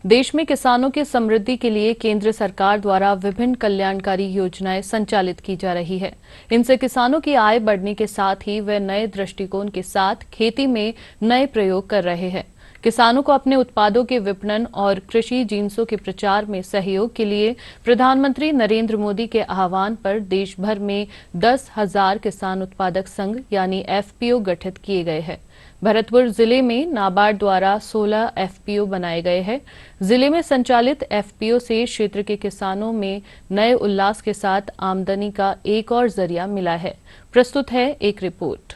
देश में किसानों की समृद्धि के लिए केंद्र सरकार द्वारा विभिन्न कल्याणकारी योजनाएं संचालित की जा रही है। इनसे किसानों की आय बढ़ने के साथ ही वे नए दृष्टिकोण के साथ खेती में नए प्रयोग कर रहे हैं। किसानों को अपने उत्पादों के विपणन और कृषि जिन्सों के प्रचार में सहयोग के लिए प्रधानमंत्री नरेंद्र मोदी के आह्वान पर देश भर में 10,000 किसान उत्पादक संघ यानी एफपीओ गठित किए गए हैं। भरतपुर जिले में नाबार्ड द्वारा 16 एफपीओ बनाए गए हैं। जिले में संचालित एफपीओ से क्षेत्र के किसानों में नए उल्लास के साथ आमदनी का एक और जरिया मिला है। प्रस्तुत है एक रिपोर्ट।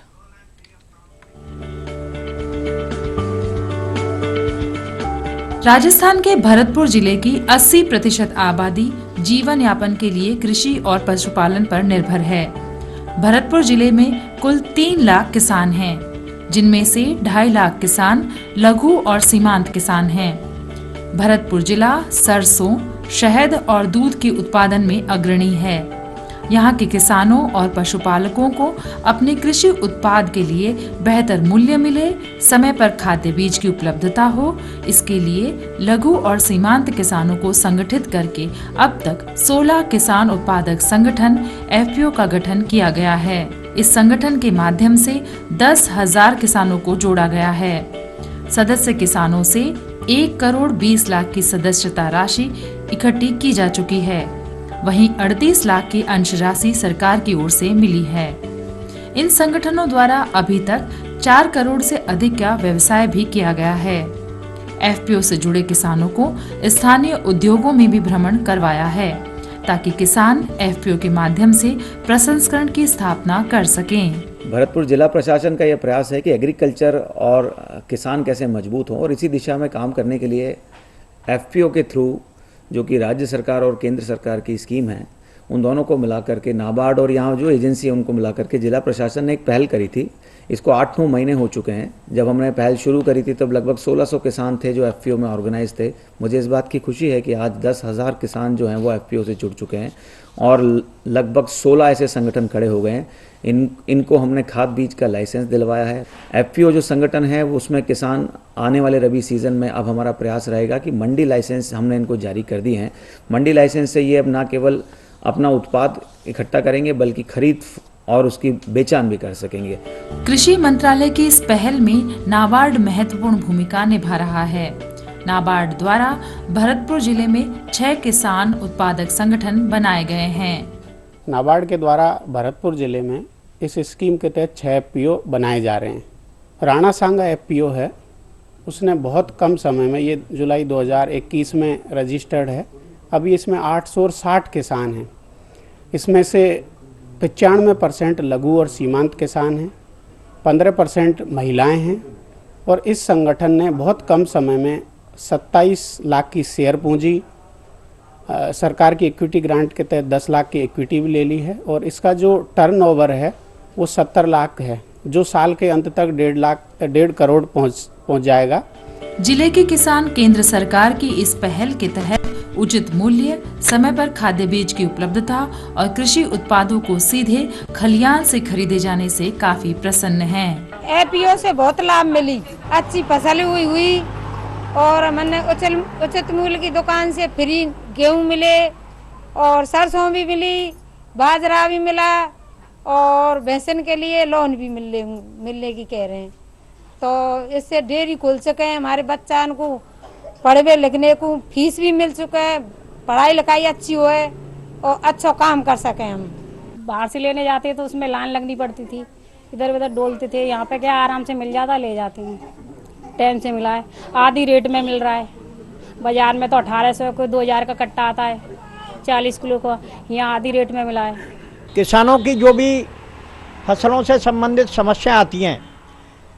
राजस्थान के भरतपुर जिले की 80% आबादी जीवन यापन के लिए कृषि और पशुपालन पर निर्भर है। भरतपुर जिले में कुल 3 लाख किसान हैं, जिनमें से 2.5 लाख किसान लघु और सीमांत किसान हैं। भरतपुर जिला सरसों, शहद और दूध के उत्पादन में अग्रणी है। यहाँ के किसानों और पशुपालकों को अपने कृषि उत्पाद के लिए बेहतर मूल्य मिले, समय पर खाद्य बीज की उपलब्धता हो, इसके लिए लघु और सीमांत किसानों को संगठित करके अब तक 16 किसान उत्पादक संगठन एफपीओ का गठन किया गया है। इस संगठन के माध्यम से 10,000 किसानों को जोड़ा गया है। सदस्य किसानों से 1 करोड़ 20 लाख की सदस्यता राशि इकट्ठी की जा चुकी है। वहीं 38 लाख की अंश राशि सरकार की ओर से मिली है। इन संगठनों द्वारा अभी तक 4 करोड़ से अधिक का व्यवसाय भी किया गया है। एफपीओ से जुड़े किसानों को स्थानीय उद्योगों में भी भ्रमण करवाया है, ताकि किसान एफपीओ के माध्यम से प्रसंस्करण की स्थापना कर सकें। भरतपुर जिला प्रशासन का यह प्रयास है कि एग्रीकल्चर और किसान कैसे मजबूत हों, और इसी दिशा में काम करने के लिए एफपीओ के थ्रू, जो कि राज्य सरकार और केंद्र सरकार की स्कीम है, उन दोनों को मिला करके नाबार्ड और यहाँ जो एजेंसी है उनको मिला करके जिला प्रशासन ने एक पहल करी थी। इसको 8-9 महीने हो चुके हैं। जब हमने पहल शुरू करी थी तब लगभग 1600 किसान थे जो एफपीओ में ऑर्गेनाइज थे। मुझे इस बात की खुशी है कि आज 10,000 किसान जो हैं वो एफपीओ से जुड़ चुके हैं और लगभग 16 ऐसे संगठन खड़े हो गए हैं। इनको हमने खाद बीज का लाइसेंस दिलवाया है। एफपीओ जो संगठन है वो उसमें किसान आने वाले रबी सीज़न में अब हमारा प्रयास रहेगा कि मंडी लाइसेंस हमने इनको जारी कर दी हैं। मंडी लाइसेंस से ये अब ना केवल अपना उत्पाद इकट्ठा करेंगे बल्कि खरीद और उसकी बेचान भी कर सकेंगे। कृषि मंत्रालय की इस पहल में नाबार्ड महत्वपूर्ण भूमिका निभा रहा है। नाबार्ड द्वारा भरतपुर जिले में 6 किसान उत्पादक संगठन बनाए गए हैं। नाबार्ड के द्वारा भरतपुर जिले में इस स्कीम के तहत 6 एफपीओ बनाए जा रहे हैं। राणा सांगा एफपीओ है, उसने बहुत कम समय में, ये जुलाई 2021 में रजिस्टर्ड है। अभी इसमें 860 किसान हैं। इसमें से 95% लघु और सीमांत किसान हैं, 15% महिलाएं हैं और इस संगठन ने बहुत कम समय में 27 लाख की शेयर पूंजी, सरकार की इक्विटी ग्रांट के तहत 10 लाख की इक्विटी भी ले ली है और इसका जो टर्नओवर है वो 70 लाख है, जो साल के अंत तक 1.5 करोड़ पहुंच जाएगा। जिले के किसान केंद्र सरकार की इस पहल के तहत उचित मूल्य, समय पर खाद्य बीज की उपलब्धता और कृषि उत्पादों को सीधे खलियान से खरीदे जाने से काफी प्रसन्न हैं। एफपीओ से बहुत लाभ मिली, अच्छी फसल हुई और मैंने उचित मूल्य की दुकान से फ्री गेहूं मिले और सरसों भी मिली, बाजरा भी मिला और भैंसन के लिए लोन भी मिलने की कह रहे हैं। तो इससे डेयरी खुल सके, हमारे बच्चा को पढ़ने लिखने को फीस भी मिल चुका है, पढ़ाई लिखाई अच्छी हो है और अच्छा काम कर सके। हम बाहर से लेने जाते तो उसमें लाइन लगनी पड़ती थी, इधर उधर डोलते थे। यहाँ पे क्या आराम से मिल जाता, ले जाते हैं, टाइम से मिला है, आधी रेट में मिल रहा है। बाजार में तो 1800 को 2000 का कट्टा आता है 40 किलो का, यहाँ आधी रेट में मिला है। किसानों की जो भी फसलों से संबंधित समस्या आती हैं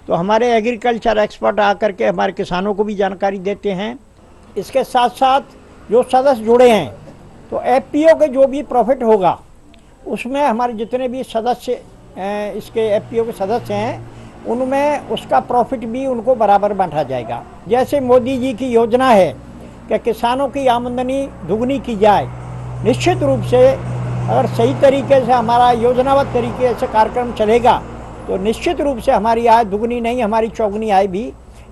तो हमारे एग्रीकल्चर एक्सपर्ट आकर के हमारे किसानों को भी जानकारी देते हैं। इसके साथ साथ जो सदस्य जुड़े हैं तो एफपीओ के जो भी प्रॉफिट होगा उसमें हमारे जितने भी सदस्य इसके एफपीओ के सदस्य हैं उनमें उसका प्रॉफिट भी उनको बराबर बांटा जाएगा। जैसे मोदी जी की योजना है कि किसानों की आमदनी दुगनी की जाए, निश्चित रूप से अगर सही तरीके से हमारा योजनाबद्ध तरीके से कार्यक्रम चलेगा तो निश्चित रूप से हमारी आय दुगनी नहीं, हमारी चौगुनी आय भी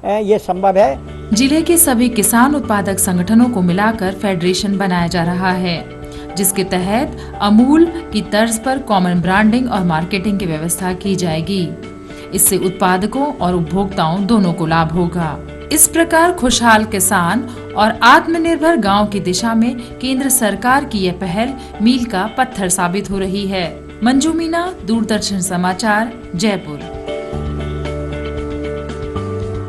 ये संभव है। जिले के सभी किसान उत्पादक संगठनों को मिलाकर फेडरेशन बनाया जा रहा है, जिसके तहत अमूल की तर्ज पर कॉमन ब्रांडिंग और मार्केटिंग की व्यवस्था की जाएगी। इससे उत्पादकों और उपभोक्ताओं दोनों को लाभ होगा। इस प्रकार खुशहाल किसान और आत्मनिर्भर गांव की दिशा में केंद्र सरकार की यह पहल मील का पत्थर साबित हो रही है। मंजू मीना, दूरदर्शन समाचार, जयपुर।